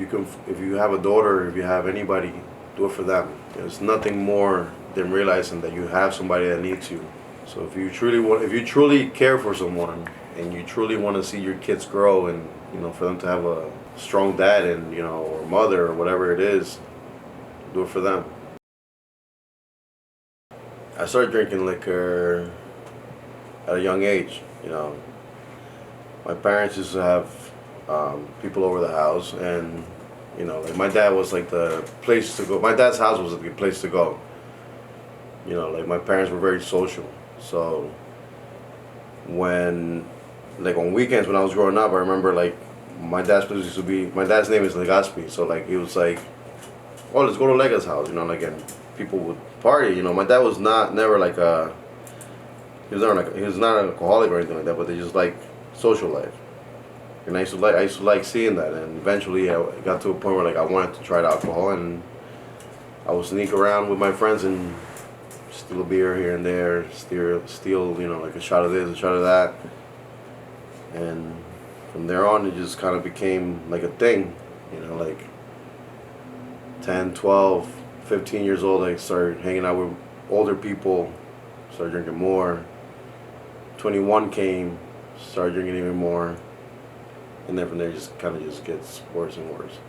if you have a daughter, if you have anybody, do it for them. There's nothing more than realizing that you have somebody that needs you. So if you truly care for someone, and you truly want to see your kids grow, and for them to have a strong dad, and or mother, or whatever it is, do it for them. I started drinking liquor at a young age. My parents used to have people over the house, and like my dad was like the place to go. My dad's house was like the place to go. Like my parents were very social. So like on weekends when I was growing up, I remember like my dad's place used to be. My dad's name is Legaspi, so like he was like, "Oh, let's go to Lega's house," like, and people would party. My dad was never like a. He was not an alcoholic or anything like that, but they just like social life. And I used to like seeing that, and eventually I got to a point where like I wanted to try the alcohol, and I would sneak around with my friends and steal a beer here and there, steal like a shot of this, a shot of that, and from there on it just kind of became like a thing, like 10, 12, 15 years old I started hanging out with older people, started drinking more. 21 came, started drinking even more, and then from there just kind of just gets worse and worse.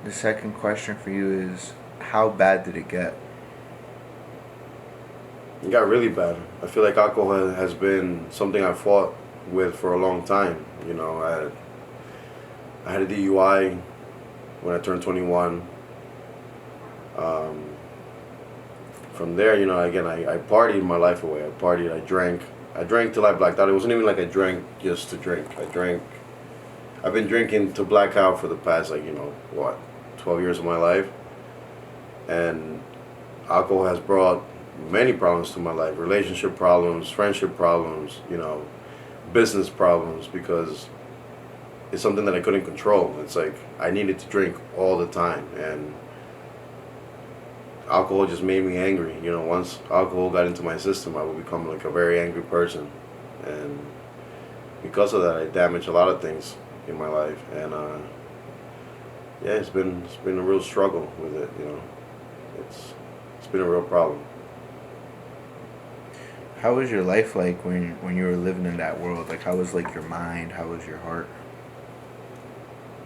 The second question for you is, how bad did it get? It got really bad. I feel like alcohol has been something I fought with for a long time. I had a DUI when I turned 21. From there, again, I partied my life away. I partied, I drank. I drank till I blacked out. It wasn't even like I drank just to drink. I've been drinking to black out for the past, 12 years of my life. And alcohol has brought many problems to my life. Relationship problems, friendship problems, business problems, because it's something that I couldn't control. It's like I needed to drink all the time, and alcohol just made me angry. Once alcohol got into my system, I would become like a very angry person, and because of that, I damaged a lot of things in my life. And yeah, it's been a real struggle with it. It's been a real problem. How was your life like when you were living in that world? Like, how was like your mind? How was your heart?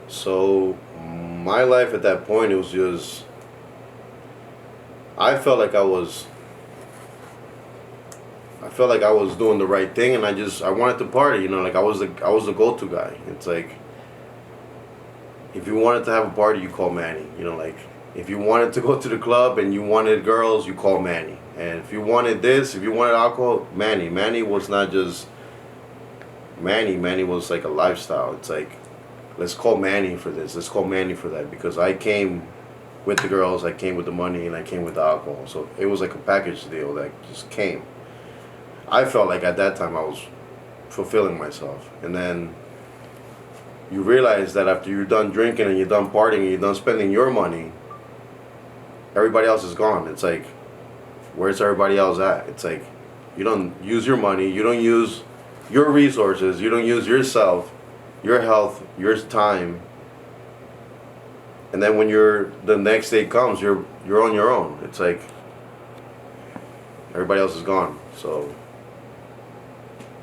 So my life at that point, it was just, I felt like I was doing the right thing, and I wanted to party. Like I was the go-to guy. It's like, if you wanted to have a party, you call Manny. Like if you wanted to go to the club and you wanted girls, you call Manny. And if you wanted this, if you wanted alcohol, Manny. Manny was not just Manny. Manny was like a lifestyle. It's like, let's call Manny for this. Let's call Manny for that, because I came with the girls, I came with the money, and I came with the alcohol. So it was like a package deal that just came. I felt like at that time I was fulfilling myself. And then you realize that after you're done drinking and you're done partying and you're done spending your money, everybody else is gone. It's like, where's everybody else at? It's like, you don't use your money, you don't use your resources, you don't use yourself, your health, your time. And then when the next day comes, you're on your own. It's like everybody else is gone. So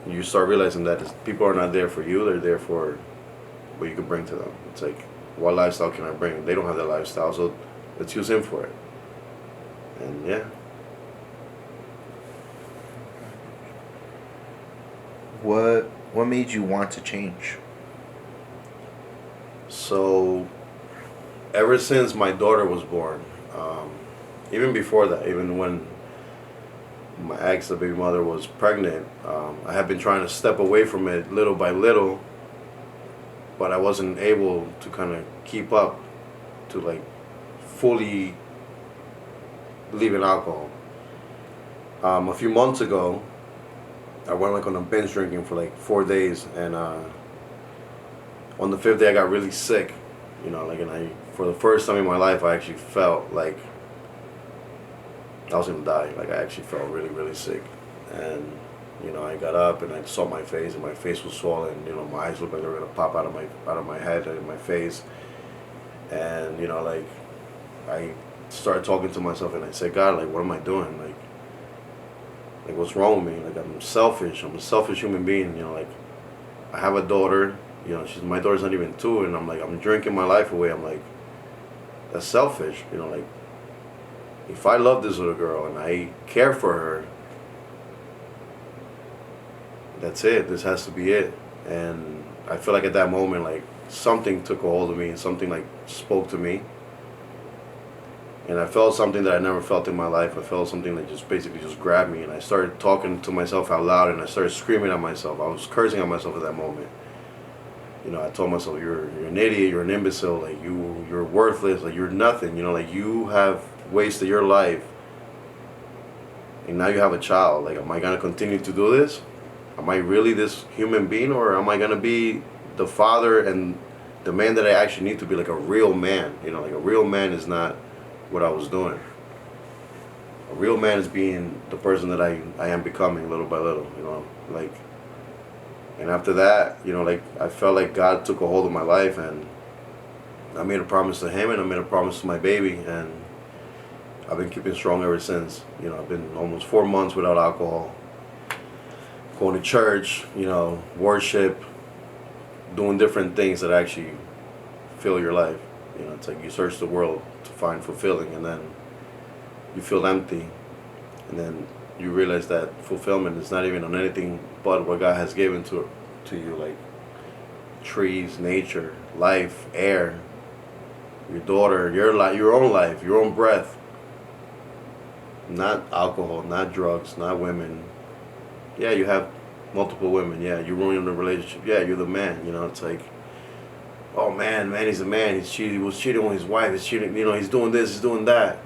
you start realizing that people are not there for you. They're there for what you can bring to them. It's like, what lifestyle can I bring? They don't have that lifestyle, so let's use him for it. And yeah. What made you want to change? So ever since my daughter was born, even before that, even when my ex, the baby mother, was pregnant, I had been trying to step away from it little by little, but I wasn't able to kind of keep up to like fully leaving alcohol. A few months ago, I went like on a binge drinking for like 4 days, and on the 5th day I got really sick, and for the first time in my life I actually felt like I was gonna die. Like I actually felt really, really sick, and You know, I got up and I saw my face, and my face was swollen. You know, my eyes looked like they were gonna pop out of my head and my face. And you know, like I started talking to myself, and I said, God, like, what am I doing? Like what's wrong with me? Like, I'm selfish. I'm a selfish human being. You know, like I have a daughter. You know, my daughter's not even 2, and I'm like, I'm drinking my life away. I'm like, that's selfish. You know, like if I love this little girl and I care for her, that's it. This has to be it. And I feel like at that moment, like something took a hold of me, and something like spoke to me. And I felt something that I never felt in my life. I felt something that just basically just grabbed me, and I started talking to myself out loud, and I started screaming at myself. I was cursing at myself at that moment. You know, I told myself, you're an idiot, you're an imbecile, like you're worthless, like you're nothing. You know, like you have wasted your life, and now you have a child. Like, am I gonna continue to do this? Am I really this human being, or am I gonna be the father and the man that I actually need to be, like a real man? You know, like a real man is not what I was doing. A real man is being the person that I am becoming little by little, you know, like, and after that, you know, like, I felt like God took a hold of my life, and I made a promise to him, and I made a promise to my baby, and I've been keeping strong ever since. You know, I've been almost 4 months without alcohol, going to church, you know, worship, doing different things that actually fill your life. You know, it's like you search the world to find fulfilling, and then you feel empty, and then you realize that fulfillment is not even on anything but what God has given to you, like trees, nature, life, air, your daughter, your life, your own life, your own breath. Not alcohol, not drugs, not women. Yeah, you have multiple women. Yeah, you ruin the relationship. Yeah, you're the man. You know, it's like, oh man, he's a man. He was cheating on his wife. He's cheating. You know, he's doing this, he's doing that.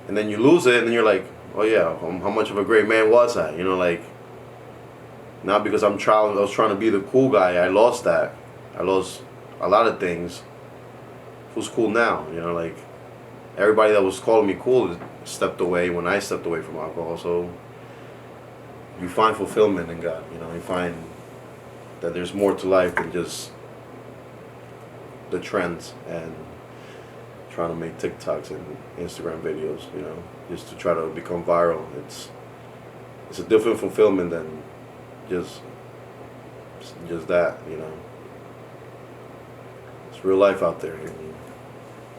And then you lose it, and then you're like, oh yeah, how much of a great man was I? You know, like, not because I was trying to be the cool guy. I lost that. I lost a lot of things. Who's cool now? You know, like, everybody that was calling me cool stepped away when I stepped away from alcohol. So you find fulfillment in God. You know, you find that there's more to life than just the trends and trying to make TikToks and Instagram videos. You know, just to try to become viral. It's a different fulfillment than just that. You know, it's real life out there.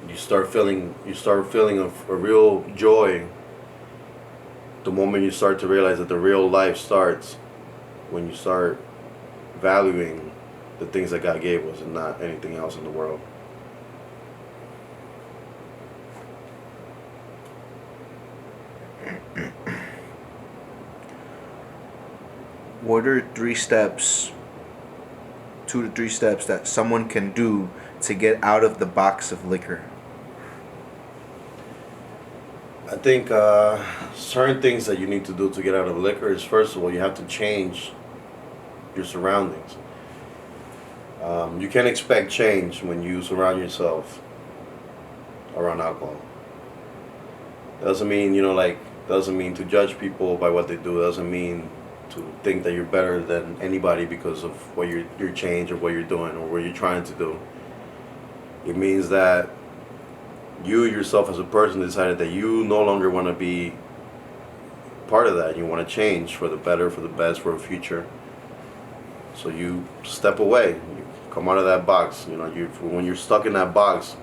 You start feeling a real joy the moment you start to realize that the real life starts when you start valuing the things that God gave us and not anything else in the world. What are 2 to 3 steps that someone can do to get out of the box of liquor? I think certain things that you need to do to get out of liquor is, first of all, you have to change your surroundings. You can't expect change when you surround yourself around alcohol. Doesn't mean, you know, like, doesn't mean to judge people by what they do. Doesn't mean to think that you're better than anybody because of what your change or what you're doing or what you're trying to do. It means that you yourself as a person decided that you no longer want to be part of that. You want to change for the better, for the best, for a future. So you step away. You come out of that box. You know, when you're stuck in that box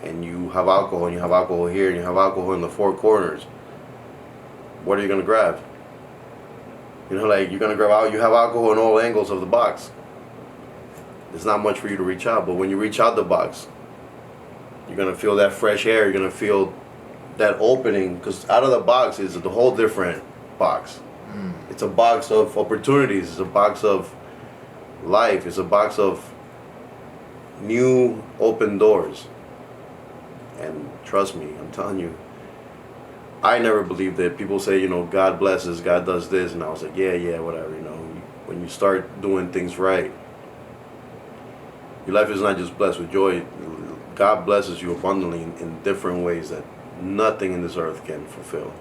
and you have alcohol, and you have alcohol here, and you have alcohol in the 4 corners, what are you going to grab? You know, like, you're going to grab out, you have alcohol in all angles of the box. There's not much for you to reach out, but when you reach out the box, you're going to feel that fresh air, you're going to feel that opening, because out of the box is a whole different box. It's a box of opportunities, it's a box of life, it's a box of new open doors. And trust me, I'm telling you, I never believed that. People say, you know, God blesses, God does this, and I was like, yeah, whatever, you know. When you start doing things right, your life is not just blessed with joy. God blesses you abundantly in different ways that nothing in this earth can fulfill.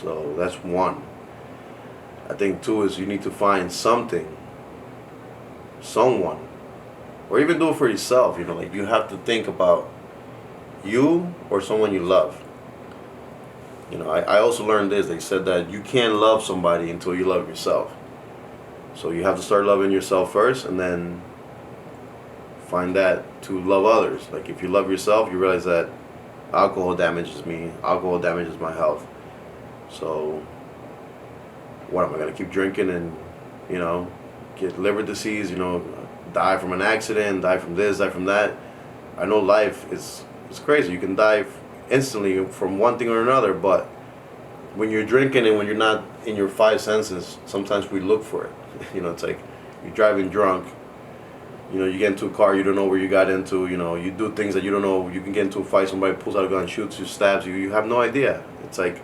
So that's one. I think too is you need to find something, someone, or even do it for yourself. You know, like you have to think about you or someone you love. You know, I also learned this. They said that you can't love somebody until you love yourself. So you have to start loving yourself first, and then find that to love others. Like if you love yourself, you realize that alcohol damages me. Alcohol damages my health. So what am I gonna keep drinking and, you know, get liver disease? You know, die from an accident, die from this, die from that. I know life is it's crazy. You can die instantly from one thing or another, but when you're drinking and when you're not in your five senses, sometimes we look for it. You know, it's like you're driving drunk. You know, you get into a car, you don't know where you got into. You know, you do things that you don't know. You can get into a fight, somebody pulls out a gun, shoots you, stabs you. You have no idea. It's like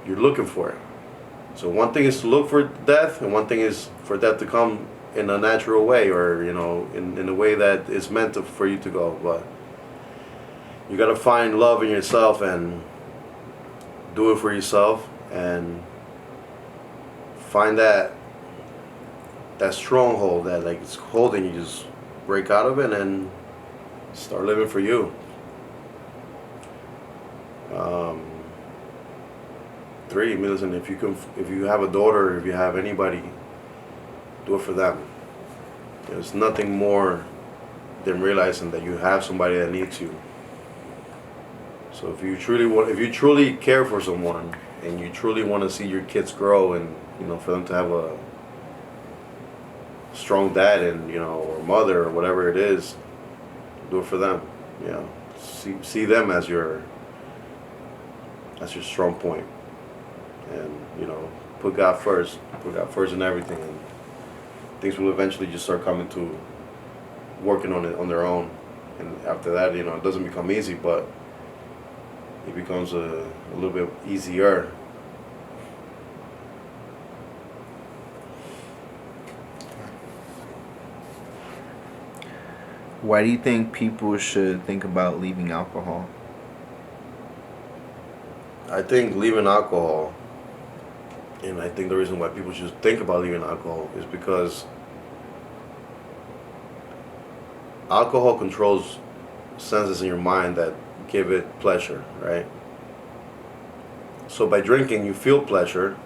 you're looking for it. So one thing is to look for death, and one thing is for death to come in a natural way, or you know, in a way that is meant to, for you to go. But you gotta find love in yourself and do it for yourself, and find that stronghold that like it's holding you. Just break out of it and start living for you. Um, 3, I mean, listen, if you have a daughter, if you have anybody, do it for them. There's nothing more than realizing that you have somebody that needs you. So if you truly care for someone, and you truly want to see your kids grow, and you know, for them to have a strong dad, and you know, or mother, or whatever it is, do it for them. You know, see them as your strong point, and you know, put God first in everything, and things will eventually just start coming to working on it on their own. And after that, you know, it doesn't become easy, but it becomes a little bit easier. Why do you think people should think about leaving alcohol? I think leaving alcohol, and I think the reason why people should think about leaving alcohol is because alcohol controls senses in your mind that give it pleasure, right? So by drinking, you feel pleasure,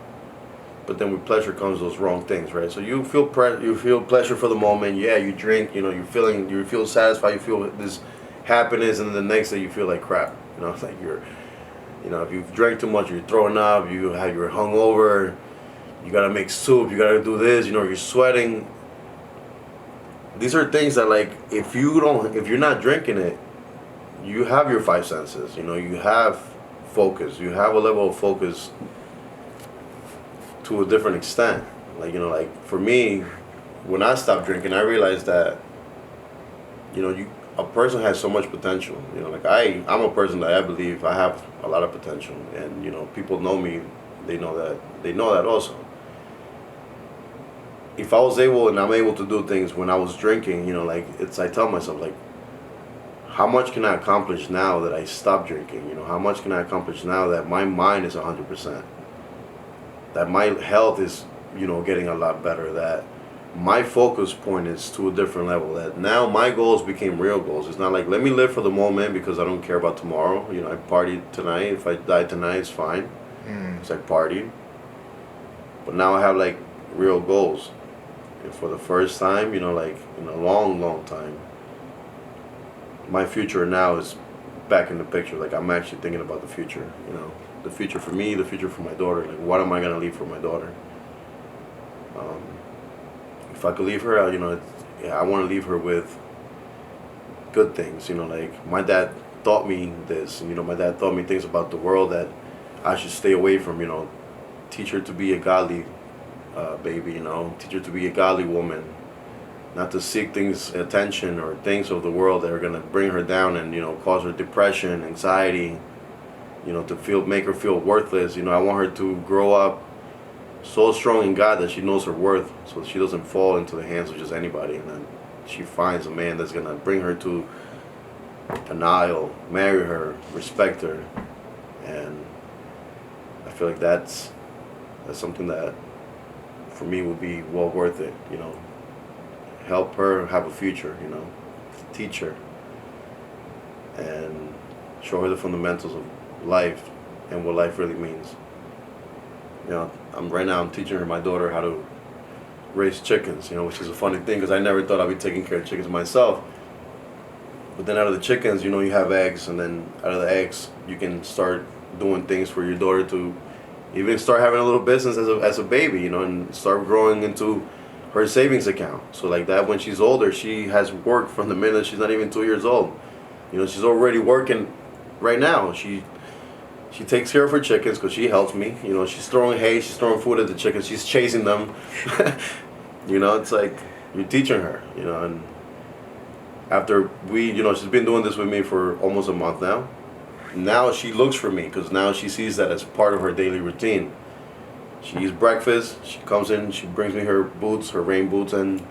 but then with pleasure comes those wrong things, right? So you feel pleasure for the moment. Yeah, you drink, you know, you feel satisfied, you feel this happiness, and then the next day you feel like crap. You know, it's like you know, if you've drank too much, you're throwing up, you're hungover, you gotta make soup, you gotta do this, you know, you're sweating. These are things that, like, if you're not drinking it, you have your five senses. You know, you have focus. You have a level of focus to a different extent. Like, you know, like for me, when I stopped drinking, I realized that, you know, a person has so much potential. You know, like I'm a person that I believe I have a lot of potential, and you know, people know me. They know that also. If I was able and I'm able to do things when I was drinking, you know, like I tell myself, like, how much can I accomplish now that I stopped drinking? You know, how much can I accomplish now that my mind is 100%? That my health is, you know, getting a lot better. That my focus point is to a different level. That now my goals became real goals. It's not like, let me live for the moment because I don't care about tomorrow. You know, I partied tonight. If I die tonight, it's fine. It's like party. But now I have like real goals. And for the first time, you know, like in a long, long time, my future now is back in the picture. Like I'm actually thinking about the future. You know, the future for me, the future for my daughter. Like, what am I gonna leave for my daughter? If I could leave her, you know, I want to leave her with good things. You know, like my dad taught me this. You know, my dad taught me things about the world that I should stay away from. You know, teach her to be a godly baby. You know, teach her to be a godly woman, not to seek things, attention or things of the world that are gonna bring her down and, you know, cause her depression, anxiety. You know, make her feel worthless. You know, I want her to grow up so strong in God that she knows her worth, so that she doesn't fall into the hands of just anybody, and then she finds a man that's gonna bring her to an aisle, marry her, respect her. And I feel like that's something that for me would be well worth it. You know, help her have a future. You know, teach her and show her the fundamentals of life and what life really means. You know, I'm teaching her, my daughter, how to raise chickens. You know, which is a funny thing because I never thought I'd be taking care of chickens myself. But then out of the chickens, you know, you have eggs, and then out of the eggs, you can start doing things for your daughter to even start having a little business as a baby, you know, and start growing into her savings account. So like that, when she's older, she has worked from the minute she's not even 2 years old. You know, she's already working right now. She takes care of her chickens because she helps me. You know, she's throwing hay, she's throwing food at the chickens, she's chasing them. You know, it's like you're teaching her, you know, and after you know, she's been doing this with me for almost a month now. Now she looks for me because now she sees that as part of her daily routine. She eats breakfast, she comes in, she brings me her boots, her rain boots, and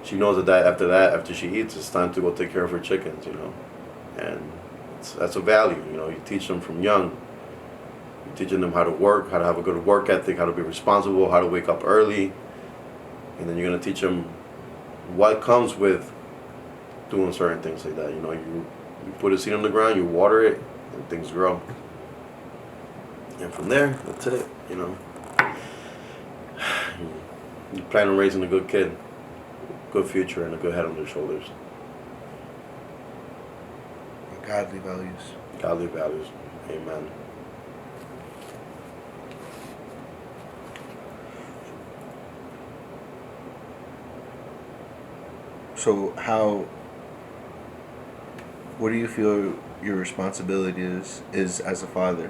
she knows that after she eats, it's time to go take care of her chickens, you know. And that's a value, you know. You teach them from young. You're teaching them how to work, how to have a good work ethic, how to be responsible, how to wake up early. And then you're going to teach them what comes with doing certain things like that. You know, you put a seed on the ground, you water it, and things grow. And from there, that's it, you know. You plan on raising a good kid, good future, and a good head on their shoulders. Godly values. Godly values. Amen. So what do you feel your responsibility is as a father?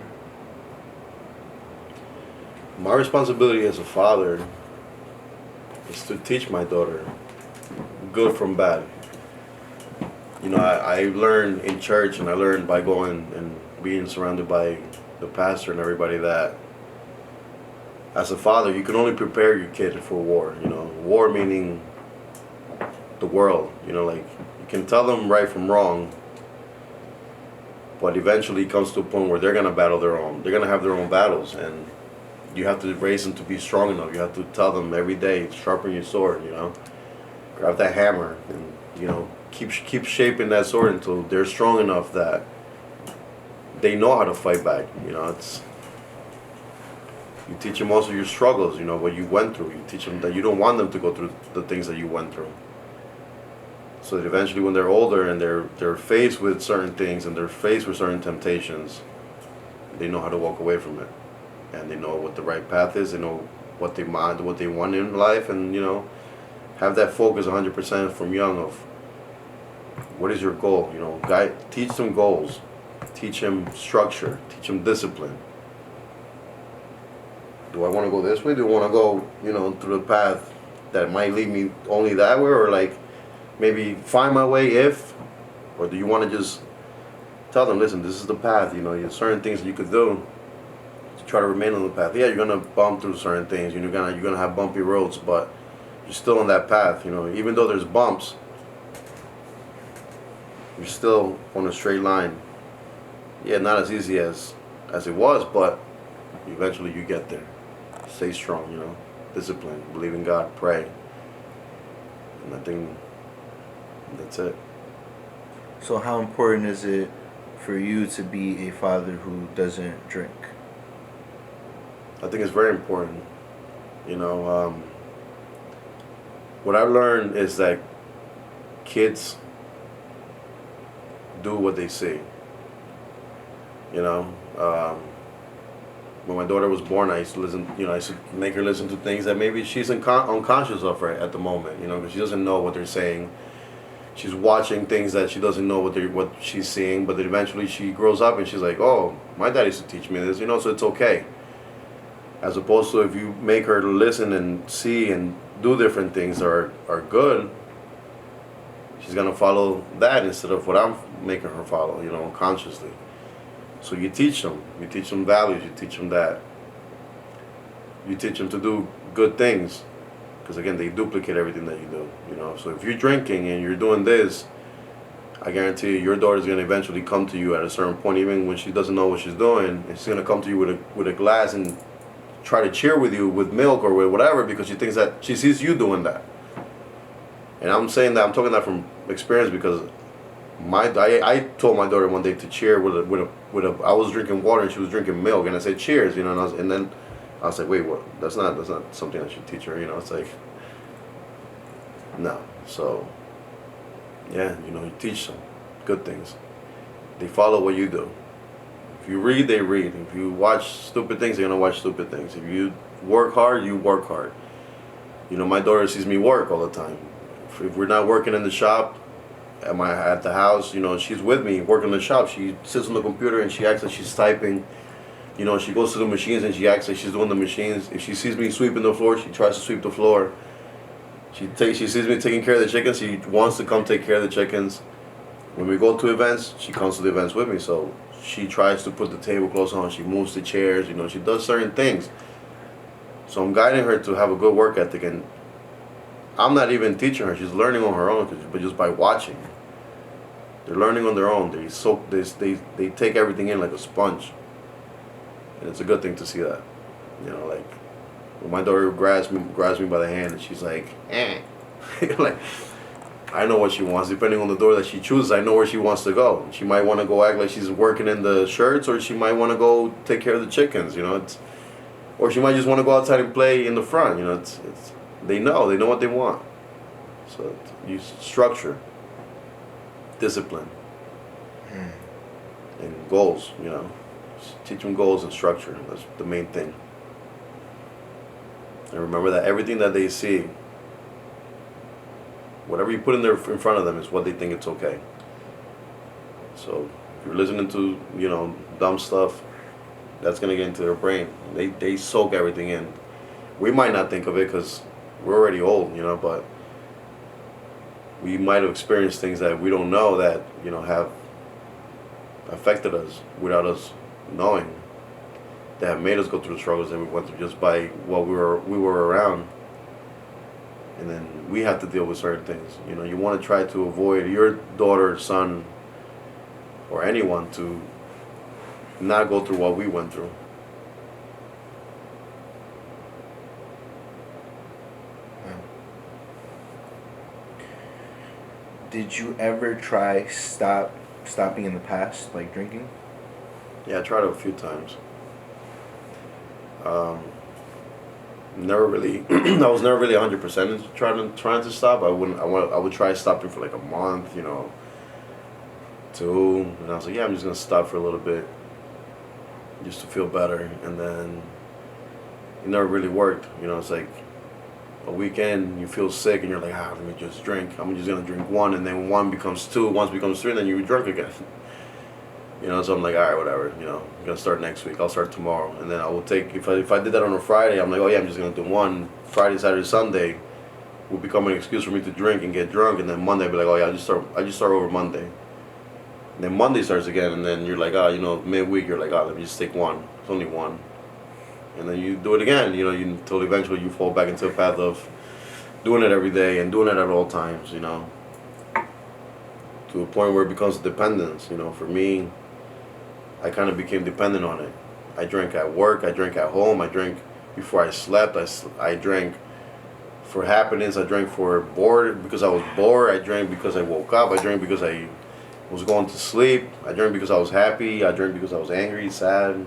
My responsibility as a father is to teach my daughter good from bad. You know, I learned in church, and I learned by going and being surrounded by the pastor and everybody, that as a father, you can only prepare your kid for war. You know, war meaning the world. You know, like, you can tell them right from wrong, but eventually it comes to a point where they're gonna they're gonna have their own battles, and you have to raise them to be strong enough. You have to tell them every day, sharpen your sword. You know, grab that hammer, and you know, keep shaping that sword until they're strong enough that they know how to fight back. You know, you teach them also your struggles. You know, what you went through. You teach them that you don't want them to go through the things that you went through. So that eventually, when they're older and they're faced with certain things and they're faced with certain temptations, they know how to walk away from it, and they know what the right path is. They know what they want in life, and you know, have that focus 100% from young of what is your goal. You know, teach them goals, teach them structure, teach them discipline. Do I want to go this way? Do I want to go, you know, through the path that might lead me only that way, or like maybe find my way or do you want to just tell them, listen, this is the path. You know, there's certain things that you could do to try to remain on the path. Yeah, you're gonna bump through certain things. You're gonna have bumpy roads, but you're still on that path. You know, even though there's bumps, you're still on a straight line. Yeah, not as easy as it was, but eventually you get there. Stay strong, you know, discipline, believe in God, pray, and I think that's it. So how important is it for you to be a father who doesn't drink? I think it's very important. You know, what I've learned is that kids do what they see. You know, when my daughter was born, I used to listen. You know, I used to make her listen to things that maybe she's unconscious of right at the moment. You know, because she doesn't know what they're saying. She's watching things that she doesn't know what she's seeing. But then eventually she grows up and she's like, "Oh, my dad used to teach me this." You know, so it's okay. As opposed to if you make her listen and see and do different things that are good, she's gonna follow that instead of what I'm making her follow. You know, consciously. So you teach them values, you teach them to do good things, because again, they duplicate everything that you do, you know. So if you're drinking and you're doing this, I guarantee you, your daughter's gonna eventually come to you at a certain point, even when she doesn't know what she's doing, and she's gonna come to you with a glass and try to cheer with you with milk or with whatever because she thinks that she sees you doing that. And I'm saying that, I'm talking that from experience because I told my daughter one day to cheer with a I was drinking water and she was drinking milk and I said cheers, you know, and then I was like, wait, what? That's not something I should teach her, you know. It's like, no. So yeah, you know, you teach them good things. They follow what you do. If you read, they read. If you watch stupid things, they're gonna watch stupid things. If you work hard, you work hard. You know, my daughter sees me work all the time. If we're not working in the shop, at the house, you know, she's with me working in the shop. She sits on the computer and she acts like she's typing. You know, she goes to the machines and she acts like she's doing the machines. If she sees me sweeping the floor, she tries to sweep the floor. She sees me taking care of the chickens. She wants to come take care of the chickens. When we go to events, she comes to the events with me. So she tries to put the tablecloths on. She moves the chairs. You know, she does certain things. So I'm guiding her to have a good work ethic, and I'm not even teaching her. She's learning on her own, but just by watching. They're learning on their own. They take everything in like a sponge, and it's a good thing to see that. You know, like when my daughter grabs me by the hand, and she's like, eh. Like, I know what she wants. Depending on the door that she chooses, I know where she wants to go. She might want to go act like she's working in the shirts, or she might want to go take care of the chickens. You know, or she might just want to go outside and play in the front. You know, they know what they want. So you structure, discipline, and goals. You know, just teach them goals and structure. That's the main thing. And remember that everything that they see, whatever you put in front of them is what they think it's okay. So if you're listening to, you know, dumb stuff, that's gonna get into their brain. They soak everything in. We might not think of it because we're already old, you know, but we might have experienced things that we don't know that, you know, have affected us without us knowing. That have made us go through the struggles that we went through just by what we were around. And then we have to deal with certain things. You know, you want to try to avoid your daughter, son, or anyone to not go through what we went through. Did you ever try stopping in the past, like drinking? Yeah, I tried it a few times. Never really. I was never really 100% trying to stop. I would try stopping for like a month, you know, 2, and I was like, yeah, I'm just gonna stop for a little bit, just to feel better, and then it never really worked. You know, it's like a weekend, you feel sick, and you're like, let me just drink. I'm just gonna drink 1, and then 1 becomes 2, 1 becomes 3, and then you drunk again. You know, so I'm like, all right, whatever. You know, I'm gonna start next week. I'll start tomorrow, and then I will take. If I did that on a Friday, I'm like, oh yeah, I'm just gonna do 1 Friday, Saturday, Sunday. Will become an excuse for me to drink and get drunk, and then Monday I'll be like, oh yeah, I just start over Monday. And then Monday starts again, and then you're like, you know, midweek you're like, let me just take 1. It's only 1, and then you do it again. You know, until eventually you fall back into a path of doing it every day and doing it at all times. You know, to a point where it becomes dependence. You know, for me, I kind of became dependent on it. I drank at work, I drank at home, I drank before I slept, I drank for happiness, I drank for because I was bored, I drank because I woke up, I drank because I was going to sleep, I drank because I was happy, I drank because I was angry, sad,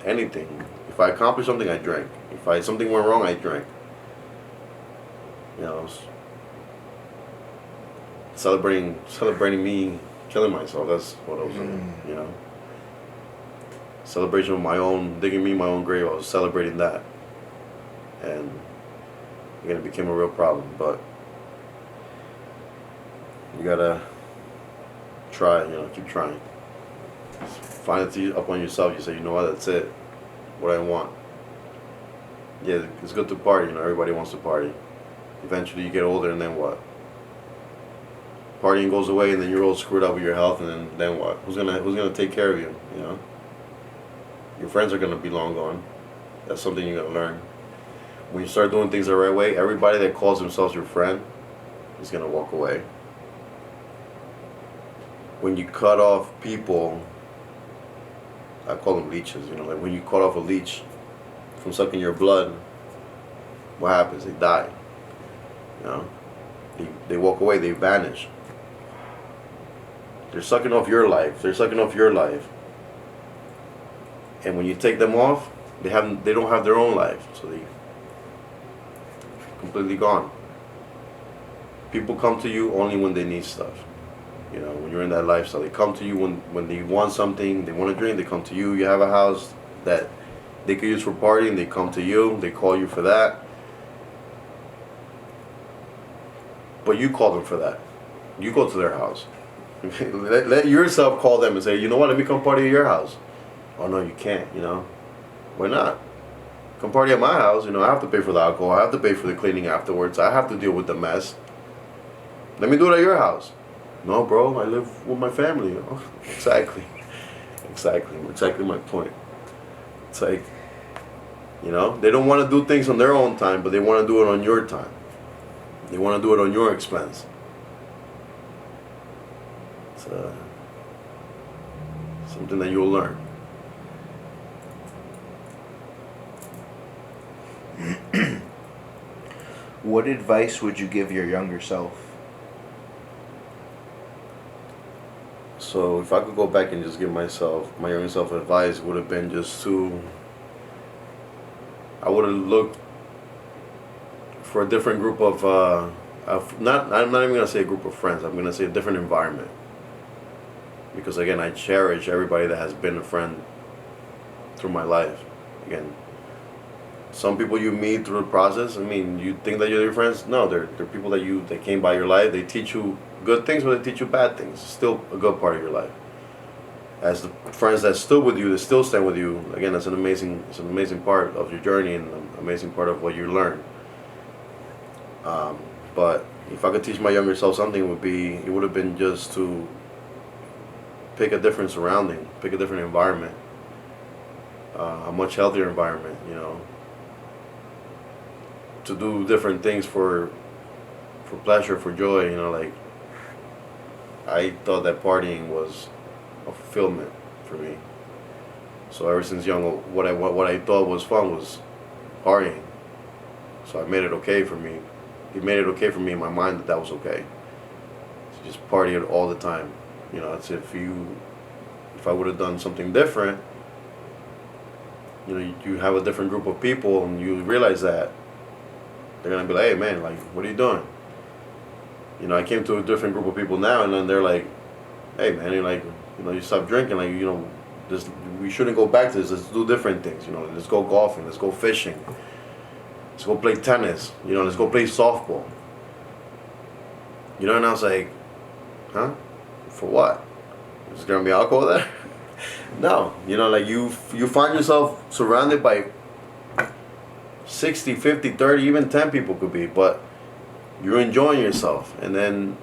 anything. If I accomplished something, I drank. If something went wrong, I drank. You know, celebrating me killing myself, that's what I was doing, you know. Celebration of my own, digging me my own grave, I was celebrating that. And again, it became a real problem, but you gotta try, you know, keep trying. Find it up on yourself, you say, you know what, that's it, what I want. Yeah, it's good to party, you know, everybody wants to party. Eventually you get older, and then what? Partying goes away, and then you're all screwed up with your health, and then what? Who's gonna take care of you, you know? Your friends are going to be long gone. That's something you're going to learn. When you start doing things the right way, everybody that calls themselves your friend is going to walk away. When you cut off people, I call them leeches, you know, like when you cut off a leech from sucking your blood, what happens? They die. You know, they walk away. They vanish. They're sucking off your life. They're sucking off your life. And when you take them off, they don't have their own life, so they completely gone. People come to you only when they need stuff. You know, when you're in that lifestyle, they come to you when they want something, they want to drink, they come to you. You have a house that they could use for partying, they come to you, they call you for that. But you call them for that. You go to their house. let yourself call them and say, you know what, let me come party at your house. Oh no, you can't, you know. Why not? Come party at my house, you know, I have to pay for the alcohol, I have to pay for the cleaning afterwards, I have to deal with the mess. Let me do it at your house. No, bro, I live with my family. You know? Exactly my point. It's like, you know, they don't want to do things on their own time, but they want to do it on your time. They want to do it on your expense. It's something that you'll learn. What advice would you give your younger self? So if I could go back and just give my younger self advice, would have been just I would have looked for a different group of I'm not even gonna say a group of friends. I'm gonna say a different environment. Because again, I cherish everybody that has been a friend through my life. Again, some people you meet through the process, I mean, you think that you're your friends. No, they're people that came by your life. They teach you good things, but they teach you bad things. It's still a good part of your life. As the friends that stood with you, that still stand with you, again, it's an amazing part of your journey and an amazing part of what you learn. But if I could teach my younger self something, it would have been just to pick a different surrounding, pick a different environment, a much healthier environment, you know, to do different things for pleasure, for joy, you know, like I thought that partying was a fulfillment for me. So ever since young, what I thought was fun was partying. So I made it okay for me. It made it okay for me in my mind that was okay. To just party it all the time. You know, it's if I would have done something different, you know, you have a different group of people and you realize that they're gonna be like, hey man, like, what are you doing? You know, I came to a different group of people now, and then they're like, hey man, you're like, you know, you stop drinking, like, you know, we shouldn't go back to this. Let's do different things. You know, let's go golfing, let's go fishing, let's go play tennis. You know, let's go play softball. You know, and I was like, huh? For what? Is there gonna be alcohol there? No. You know, like you find yourself surrounded by 60, 50, 30, even 10 people could be, but you're enjoying yourself, and then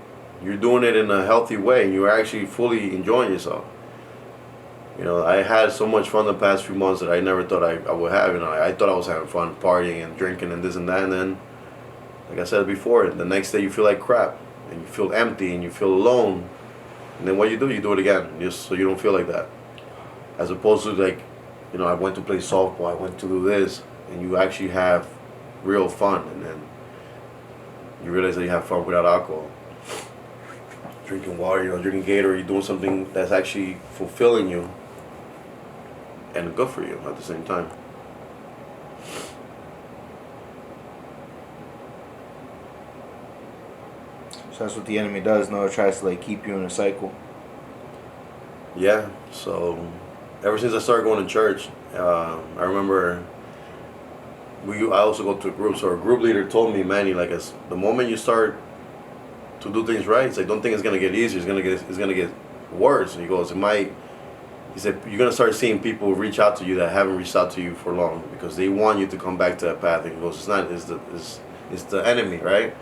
you're doing it in a healthy way, and you're actually fully enjoying yourself. You know, I had so much fun the past few months that I never thought I would have. You know, I thought I was having fun partying and drinking and this and that, and then, like I said before, the next day you feel like crap, and you feel empty, and you feel alone, and then what you do it again, just so you don't feel like that. As opposed to, like, you know, I went to play softball, I went to do this, and you actually have real fun, and then you realize that you have fun without alcohol. Drinking water, you know, drinking Gatorade, you're doing something that's actually fulfilling you and good for you at the same time. So that's what the enemy does. No, it tries to like keep you in a cycle. Yeah. So ever since I started going to church, I remember I also go to a group. So our group leader told me, Manny, like, as the moment you start to do things right, it's like, don't think it's gonna get easier. It's gonna get worse. And he goes, he said, you're gonna start seeing people reach out to you that haven't reached out to you for long because they want you to come back to that path. And he goes, it's the enemy, right?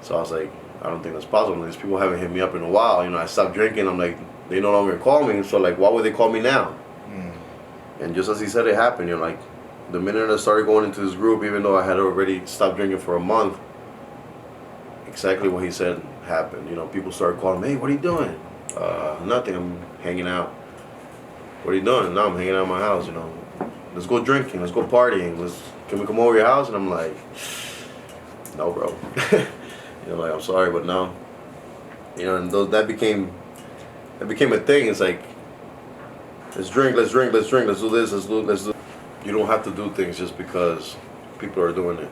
So I was like, I don't think that's possible. These people haven't hit me up in a while. You know, I stopped drinking. I'm like, they no longer call me. So like, why would they call me now? And just as he said, it happened. You know, like the minute I started going into this group, even though I had already stopped drinking for a month, exactly what he said happened. You know, people started calling me, hey, what are you doing? Nothing, I'm hanging out. What are you doing? No, I'm hanging out at my house, you know. let's go drinking, let's go partying, can we come over your house? And I'm like, no, bro. Like, I'm sorry, but no. And that became a thing. It's like, let's drink, let's do this, let's do. You don't have to do things just because people are doing it.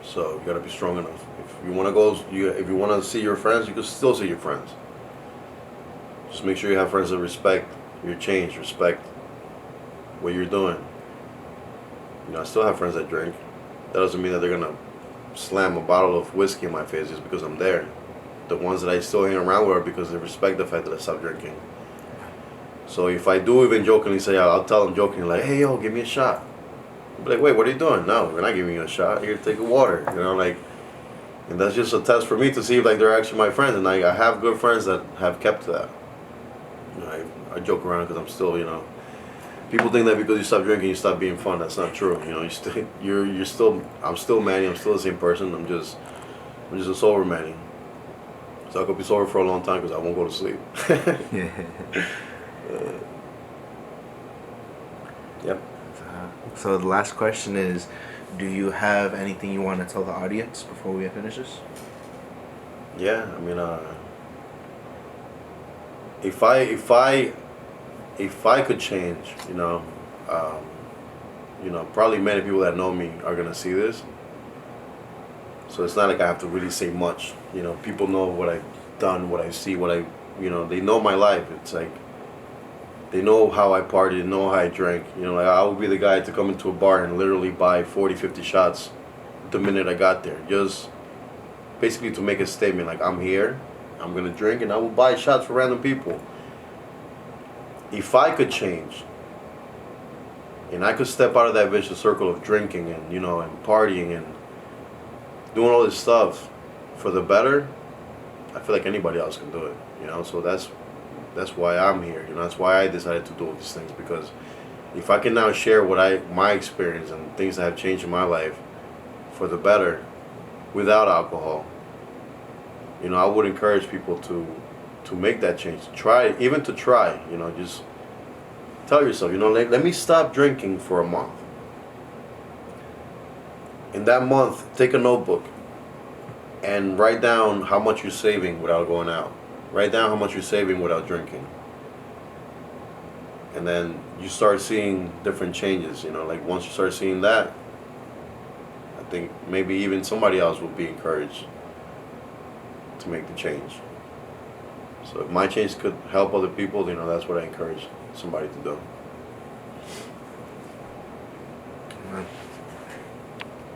So you gotta be strong enough. If you wanna if you wanna see your friends, you can still see your friends. Just make sure you have friends that respect your change, respect what you're doing. I still have friends that drink. That doesn't mean that they're gonna slam a bottle of whiskey in my face just because I'm there. The ones that I still hang around with are because they respect the fact that I stopped drinking. So if I do even jokingly say, I'll tell them jokingly, like, hey, yo, give me a shot. I'll be like, wait, what are you doing? No, we're not giving you a shot. Here, take a water. And that's just a test for me to see if like they're actually my friends. And I have good friends that have kept to that. I joke around because I'm still, people think that because you stop drinking, you stop being fun. That's not true. I'm still Manny. I'm still the same person. I'm just a sober Manny. So I could be sober for a long time because I won't go to sleep. Yep. So the last question is, do you have anything you want to tell the audience before we finish this? Yeah, I mean, if I could change, probably many people that know me are gonna see this. So it's not like I have to really say much. People know what I've done, what I see, they know my life. It's like, they know how I party, they know how I drink. Like I would be the guy to come into a bar and literally buy 40, 50 shots the minute I got there. Just basically to make a statement, like, I'm here, I'm going to drink, and I will buy shots for random people. If I could change, and I could step out of that vicious circle of drinking and, and partying and doing all this stuff for the better, I feel like anybody else can do it, So that's why I'm here. That's why I decided to do all these things, because if I can now share my experience and things that have changed in my life for the better without alcohol, I would encourage people to make that change, to try, just tell yourself, let me stop drinking for a month. In that month, take a notebook and write down how much you're saving without going out. Write down how much you're saving without drinking. And then you start seeing different changes, like once you start seeing that, I think maybe even somebody else will be encouraged to make the change. So if my change could help other people, that's what I encourage somebody to do.